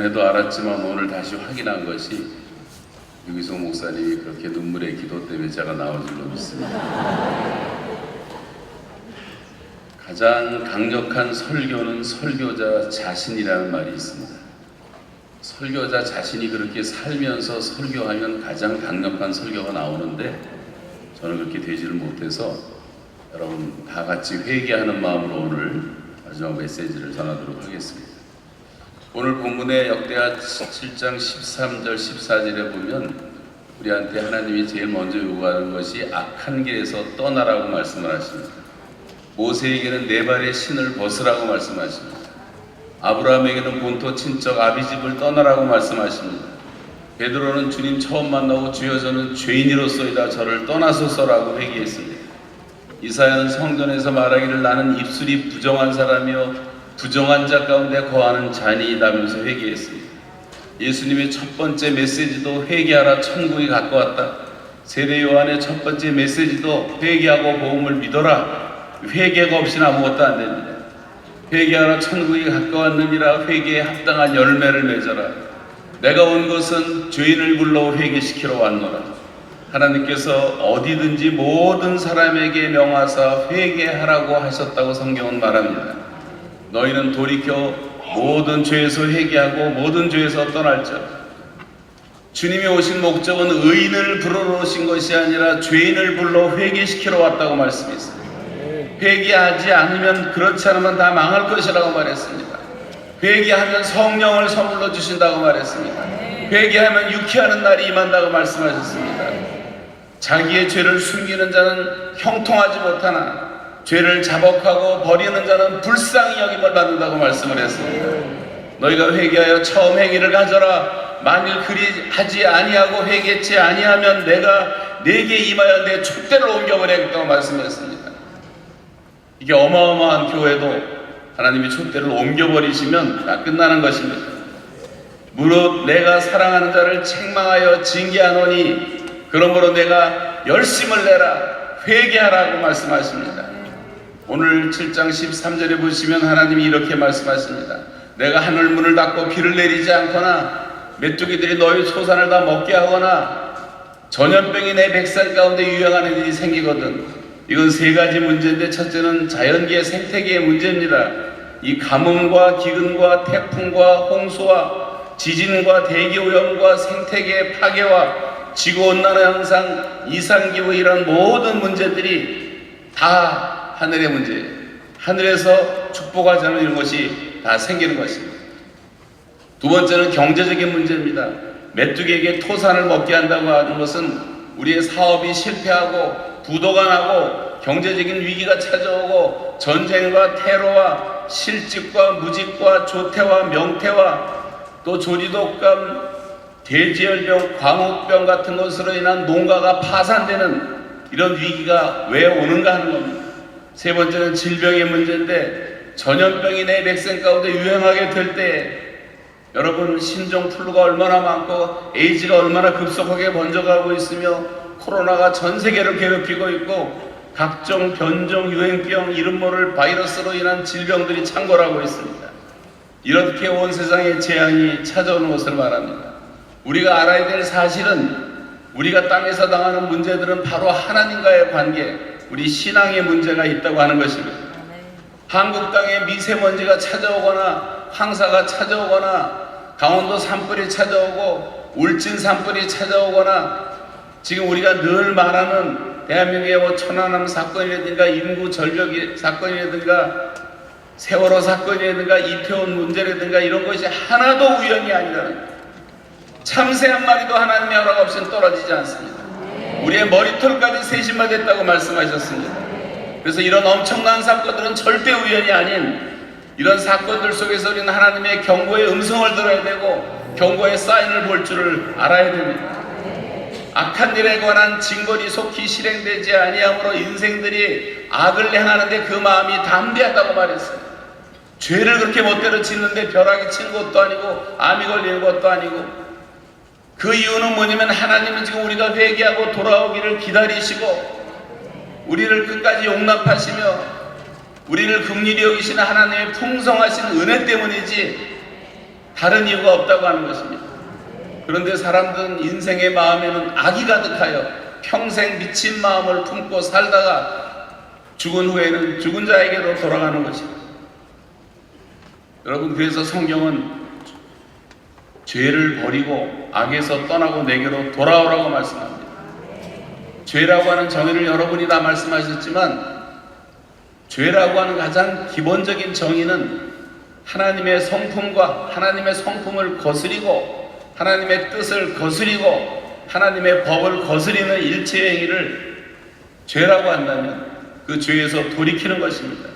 전에도 알았지만 오늘 다시 확인한 것이 유기성 목사님이 그렇게 눈물의 기도 때문에 제가 나온 줄로 믿습니다. 가장 강력한 설교는 설교자 자신이라는 말이 있습니다. 설교자 자신이 그렇게 살면서 설교하면 가장 강력한 설교가 나오는데 저는 그렇게 되지를 못해서 여러분 다 같이 회개하는 마음으로 오늘 마지막 메시지를 전하도록 하겠습니다. 오늘 본문의 역대하 7장 13절 14절에 보면 우리한테 하나님이 제일 먼저 요구하는 것이 악한 길에서 떠나라고 말씀을 하십니다. 모세에게는 네 발의 신을 벗으라고 말씀하십니다. 아브라함에게는 본토 친척 아비집을 떠나라고 말씀하십니다. 베드로는 주님 처음 만나고 주여 저는 죄인이로소이다 저를 떠나소서라고 회개했습니다. 이사야는 성전에서 말하기를 나는 입술이 부정한 사람이요 부정한 자 가운데 거하는 잔이다면서 회개했습니다. 예수님의 첫 번째 메시지도 회개하라 천국이 가까웠다. 세례 요한의 첫 번째 메시지도 회개하고 복음을 믿어라. 회개가 없이는 아무것도 안 됩니다. 회개하라 천국이 가까웠느니라. 회개에 합당한 열매를 맺어라. 내가 온 것은 죄인을 불러 회개시키러 왔노라. 하나님께서 어디든지 모든 사람에게 명하사 회개하라고 하셨다고 성경은 말합니다. 너희는 돌이켜 모든 죄에서 회개하고 모든 죄에서 떠날자. 주님이 오신 목적은 의인을 부르러 오신 것이 아니라 죄인을 불러 회개시키러 왔다고 말씀했습니다. 회개하지 않으면 그렇지 않으면 다 망할 것이라고 말했습니다. 회개하면 성령을 선물로 주신다고 말했습니다. 회개하면 유쾌하는 날이 임한다고 말씀하셨습니다. 자기의 죄를 숨기는 자는 형통하지 못하나 죄를 자복하고 버리는 자는 불쌍히 여김을 받는다고 말씀을 했습니다. 너희가 회개하여 처음 행위를 가져라. 만일 그리 하지 아니하고 회개치 아니하면 내가 네게 임하여 내 촛대를 옮겨버리겠다고 말씀했습니다. 이게 어마어마한 교회도 하나님이 촛대를 옮겨버리시면 다 끝나는 것입니다. 무릇 내가 사랑하는 자를 책망하여 징계하노니 그러므로 내가 열심을 내라 회개하라고 말씀하십니다. 오늘 7장 13절에 보시면 하나님이 이렇게 말씀하십니다. 내가 하늘 문을 닫고 비를 내리지 않거나 메뚜기들이 너희 소산을 다 먹게 하거나 전염병이 내 백성 가운데 유행하는 일이 생기거든. 이건 세 가지 문제인데 첫째는 자연계의 생태계의 문제입니다. 이 가뭄과 기근과 태풍과 홍수와 지진과 대기오염과 생태계의 파괴와 지구온난화 현상, 이상기후 이런 모든 문제들이 다 하늘의 문제예요. 하늘에서 축복하지 않으면 이런 것이 다 생기는 것입니다. 두 번째는 경제적인 문제입니다. 메뚜기에게 토산을 먹게 한다고 하는 것은 우리의 사업이 실패하고 부도가 나고 경제적인 위기가 찾아오고 전쟁과 테러와 실직과 무직과 조태와 명태와 또 조리독감, 돼지열병, 광우병 같은 것으로 인한 농가가 파산되는 이런 위기가 왜 오는가 하는 겁니다. 세 번째는 질병의 문제인데 전염병이 내 백성 가운데 유행하게 될 때 여러분 신종플루가 얼마나 많고 에이즈가 얼마나 급속하게 번져가고 있으며 코로나가 전 세계를 괴롭히고 있고 각종 변종 유행병 이름 모를 바이러스로 인한 질병들이 창궐하고 있습니다. 이렇게 온 세상에 재앙이 찾아오는 것을 말합니다. 우리가 알아야 될 사실은 우리가 땅에서 당하는 문제들은 바로 하나님과의 관계, 우리 신앙의 문제가 있다고 하는 것입니다. 한국 땅에 미세먼지가 찾아오거나 황사가 찾아오거나 강원도 산불이 찾아오고 울진 산불이 찾아오거나 지금 우리가 늘 말하는 대한민국의 뭐 천안함 사건이라든가 인구 절벽 사건이라든가 세월호 사건이라든가 이태원 문제라든가 이런 것이 하나도 우연이 아니라는 거예요. 참새 한 마리도 하나님의 허락 없이는 떨어지지 않습니다. 우리의 머리털까지 세심화됐다고 말씀하셨습니다. 그래서 이런 엄청난 사건들은 절대 우연이 아닌 이런 사건들 속에서 우리는 하나님의 경고의 음성을 들어야 되고 경고의 사인을 볼 줄을 알아야 됩니다. 악한 일에 관한 징벌이 속히 실행되지 아니함으로 인생들이 악을 행하는데 그 마음이 담대하다고 말했어요. 죄를 그렇게 멋대로 짓는데 벼락이 친 것도 아니고 암이 걸리는 것도 아니고 그 이유는 뭐냐면 하나님은 지금 우리가 회개하고 돌아오기를 기다리시고 우리를 끝까지 용납하시며 우리를 긍휼히 여기시는 하나님의 풍성하신 은혜 때문이지 다른 이유가 없다고 하는 것입니다. 그런데 사람들은 인생의 마음에는 악이 가득하여 평생 미친 마음을 품고 살다가 죽은 후에는 죽은 자에게로 돌아가는 것입니다. 여러분, 그래서 성경은 죄를 버리고 악에서 떠나고 내게로 돌아오라고 말씀합니다. 죄라고 하는 정의를 여러분이 다 말씀하셨지만, 죄라고 하는 가장 기본적인 정의는 하나님의 성품과 하나님의 성품을 거스리고 하나님의 뜻을 거스리고 하나님의 법을 거스리는 일체 행위를 죄라고 한다면 그 죄에서 돌이키는 것입니다.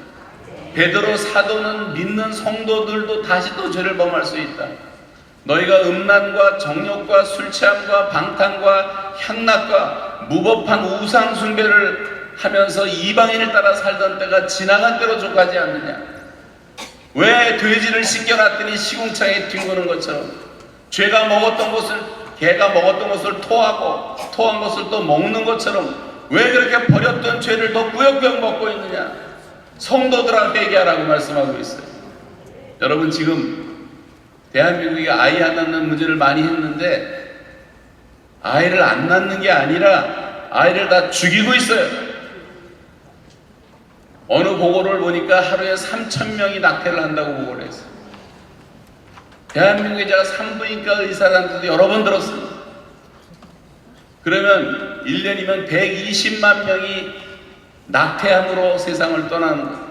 베드로 사도는 믿는 성도들도 다시 또 죄를 범할 수 있다. 너희가 음란과 정욕과 술취함과 방탕과 향락과 무법한 우상 숭배를 하면서 이방인을 따라 살던 때가 지나간 때로 족하지 않느냐. 왜 돼지를 씻겨놨더니 시궁창에 뒹구는 것처럼 죄가 먹었던 것을, 개가 먹었던 것을 토하고 토한 것을 또 먹는 것처럼 왜 그렇게 버렸던 죄를 더 꾸역꾸역 먹고 있느냐. 성도들한테 얘기하라고 말씀하고 있어요. 여러분, 지금 대한민국이 아이 안 낳는 문제를 많이 했는데 아이를 안 낳는 게 아니라 아이를 다 죽이고 있어요. 어느 보고를 보니까 하루에 3,000명이 낙태를 한다고 보고를 했어요. 대한민국에 제가 산부인과 의사한테도 여러 번 들었습니다. 그러면 1년이면 120만 명이 낙태암으로 세상을 떠나는 거예요.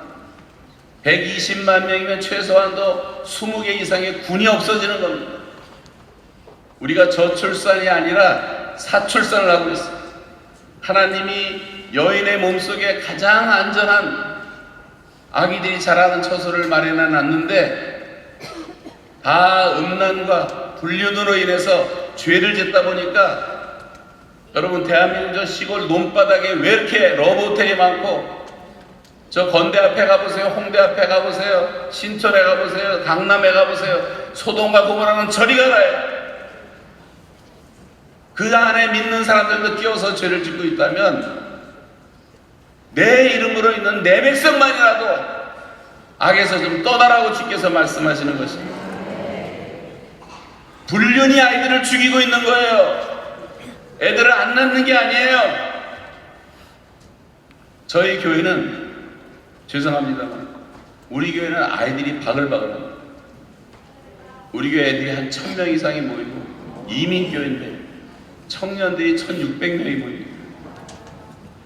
120만 명이면 최소한도 20개 이상의 군이 없어지는 겁니다. 우리가 저출산이 아니라 사출산을 하고 있습니다. 하나님이 여인의 몸속에 가장 안전한 아기들이 자라는 처소를 마련해 놨는데 다 음란과 불륜으로 인해서 죄를 짓다 보니까 여러분, 대한민국 저 시골 논바닥에 왜 이렇게 러브호텔이 많고, 저 건대 앞에 가보세요, 홍대 앞에 가보세요, 신촌에 가보세요, 강남에 가보세요, 소돔과 고모라는 저리 가라요. 그 안에 믿는 사람들도 끼어서 죄를 짓고 있다면 내 이름으로 있는 내 백성만이라도 악에서 좀 떠나라고 주께서 말씀하시는 것입니다. 불륜이 아이들을 죽이고 있는 거예요. 애들을 안 낳는 게 아니에요. 저희 교회는 죄송합니다만 우리 교회는 아이들이 바글바글합니다. 우리 교회 애들이 한 1,000명 이상이 모이고 이민교회인데 청년들이 1,600명이 모이고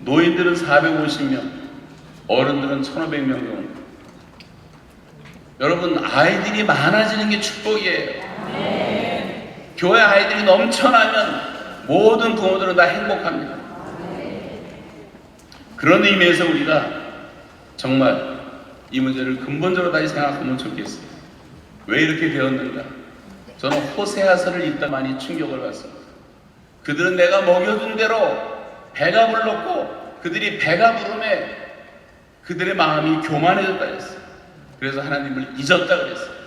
노인들은 450명, 어른들은 1,500명 정도. 여러분, 아이들이 많아지는 게 축복이에요. 교회 아이들이 넘쳐나면 모든 부모들은 다 행복합니다. 그런 의미에서 우리가 정말 이 문제를 근본적으로 다시 생각하면 좋겠어요. 왜 이렇게 되었는가? 저는 호세아서를 읽다 많이 충격을 받습니다. 그들은 내가 먹여준 대로 배가 불렀고 그들이 배가 부름에 그들의 마음이 교만해졌다 했어요. 그래서 하나님을 잊었다 그랬어요.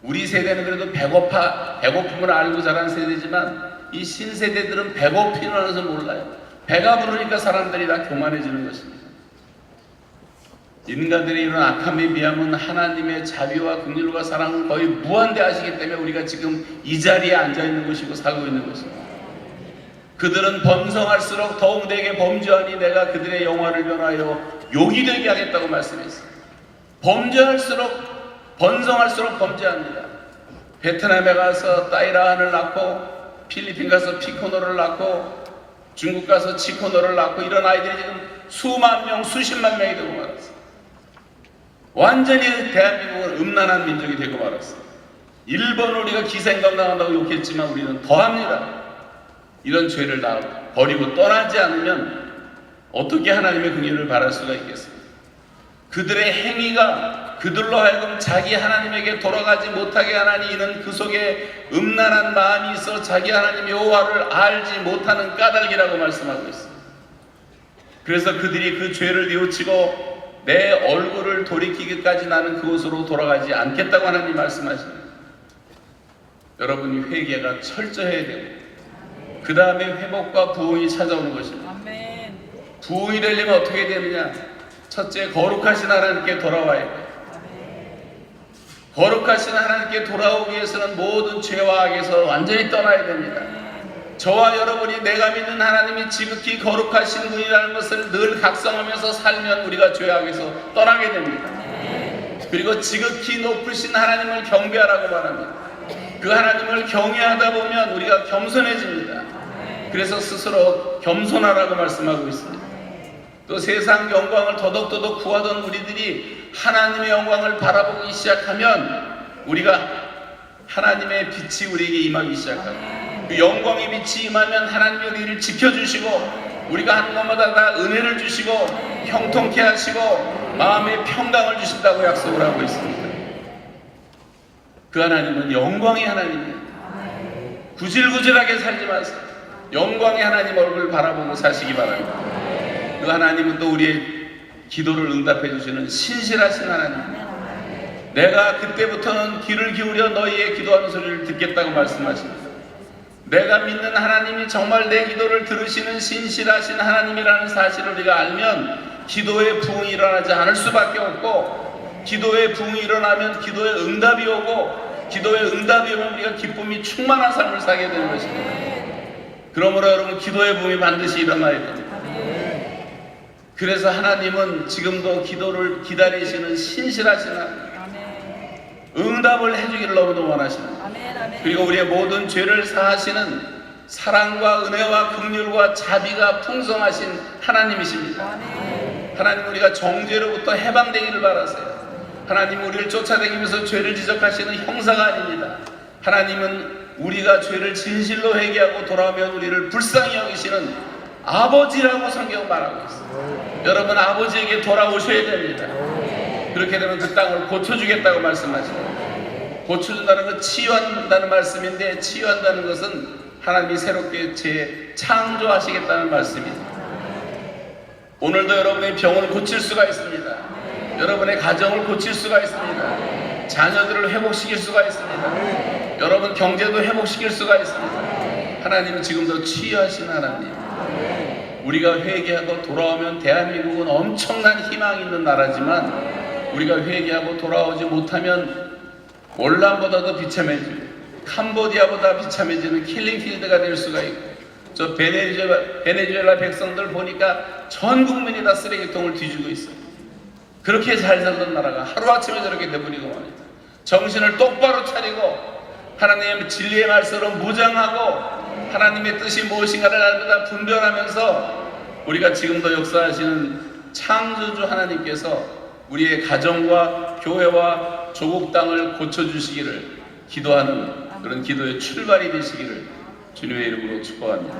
우리 세대는 그래도 배고픔을 알고 자란 세대지만 이 신세대들은 배고픔을 알아서 몰라요. 배가 부르니까 사람들이 다 교만해지는 것입니다. 인간들의 이런 악함에 비하면 하나님의 자비와 긍휼과 사랑은 거의 무한대하시기 때문에 우리가 지금 이 자리에 앉아있는 것이고 살고 있는 것입니다. 그들은 번성할수록 더욱 내게 범죄하니 내가 그들의 영화를 변하여 욕이 되게 하겠다고 말씀했어요. 번성할수록 범죄합니다. 베트남에 가서 따이라한을 낳고 필리핀 가서 피코노를 낳고 중국 가서 치코노를 낳고 이런 아이들이 지금 수만 명, 수십만 명이 되고 말았어요. 완전히 대한민국은 음란한 민족이 되고 말았어요. 일본을 우리가 기생강당한다고 욕했지만 우리는 더합니다. 이런 죄를 다 버리고 떠나지 않으면 어떻게 하나님의 긍휼을 바랄 수가 있겠습니까? 그들의 행위가 그들로 하여금 자기 하나님에게 돌아가지 못하게 하나니 이는 그 속에 음란한 마음이 있어 자기 하나님 여호와를 알지 못하는 까닭이라고 말씀하고 있습니다. 그래서 그들이 그 죄를 뉘우치고 내 얼굴을 돌이키기까지 나는 그곳으로 돌아가지 않겠다고 하나님 말씀하십니다. 여러분이 회개가 철저해야 되고 그 다음에 회복과 부흥이 찾아오는 것입니다. 부흥이 되려면 어떻게 되느냐? 첫째, 거룩하신 하나님께 돌아와야 돼요. 거룩하신 하나님께 돌아오기 위해서는 모든 죄와 악에서 완전히 떠나야 됩니다. 저와 여러분이 내가 믿는 하나님이 지극히 거룩하신 분이라는 것을 늘 각성하면서 살면 우리가 죄악에서 떠나게 됩니다. 그리고 지극히 높으신 하나님을 경배하라고 말합니다. 그 하나님을 경외하다 보면 우리가 겸손해집니다. 그래서 스스로 겸손하라고 말씀하고 있습니다. 또 세상 영광을 더덕더덕 구하던 우리들이 하나님의 영광을 바라보기 시작하면 우리가 하나님의 빛이 우리에게 임하기 시작합니다. 그 영광의 빛이 임하면 하나님이 우리를 지켜주시고 우리가 하는 것마다 다 은혜를 주시고 형통케 하시고 마음의 평강을 주신다고 약속을 하고 있습니다. 그 하나님은 영광의 하나님이에요. 구질구질하게 살지 마세요. 영광의 하나님 얼굴 바라보고 사시기 바랍니다. 그 하나님은 또 우리의 기도를 응답해 주시는 신실하신 하나님. 내가 그때부터는 귀를 기울여 너희의 기도하는 소리를 듣겠다고 말씀하십니다. 내가 믿는 하나님이 정말 내 기도를 들으시는 신실하신 하나님이라는 사실을 우리가 알면 기도의 부흥이 일어나지 않을 수밖에 없고, 기도의 부흥이 일어나면 기도의 응답이 오고, 기도의 응답이 오면 우리가 기쁨이 충만한 삶을 살게 되는 것입니다. 그러므로 여러분, 기도의 부흥이 반드시 일어나야 됩니다. 그래서 하나님은 지금도 기도를 기다리시는 신실하신 하나님, 응답을 해주기를 너무도 원하십니다. 그리고 우리의 모든 죄를 사하시는 사랑과 은혜와 긍휼과 자비가 풍성하신 하나님이십니다. 하나님, 우리가 정죄로부터 해방되기를 바라세요. 하나님, 우리를 쫓아다니면서 죄를 지적하시는 형사가 아닙니다. 하나님은 우리가 죄를 진실로 회개하고 돌아오면 우리를 불쌍히 여기시는 아버지라고 성경 말하고 있습니다. 여러분, 아버지에게 돌아오셔야 됩니다. 그렇게 되면 그 땅을 고쳐주겠다고 말씀하십니다. 고쳐준다는 건 치유한다는 말씀인데, 치유한다는 것은 하나님이 새롭게 재창조하시겠다는 말씀입니다. 오늘도 여러분의 병을 고칠 수가 있습니다. 여러분의 가정을 고칠 수가 있습니다. 자녀들을 회복시킬 수가 있습니다. 여러분 경제도 회복시킬 수가 있습니다. 하나님은 지금도 치유하신 하나님. 우리가 회개하고 돌아오면 대한민국은 엄청난 희망이 있는 나라지만, 우리가 회개하고 돌아오지 못하면 올란보다도 비참해지고 캄보디아보다 비참해지는 킬링필드가 될 수가 있고, 저 베네수엘라 백성들 보니까 전 국민이 다 쓰레기통을 뒤지고 있어요. 그렇게 잘 살던 나라가 하루아침에 저렇게 돼버리고 말입니다. 정신을 똑바로 차리고 하나님의 진리의 말씀으로 무장하고 하나님의 뜻이 무엇인가를 날마다 분별하면서, 우리가 지금도 역사하시는 창조주 하나님께서 우리의 가정과 교회와 조국 땅을 고쳐주시기를 기도하는 그런 기도의 출발이 되시기를 주님의 이름으로 축복합니다.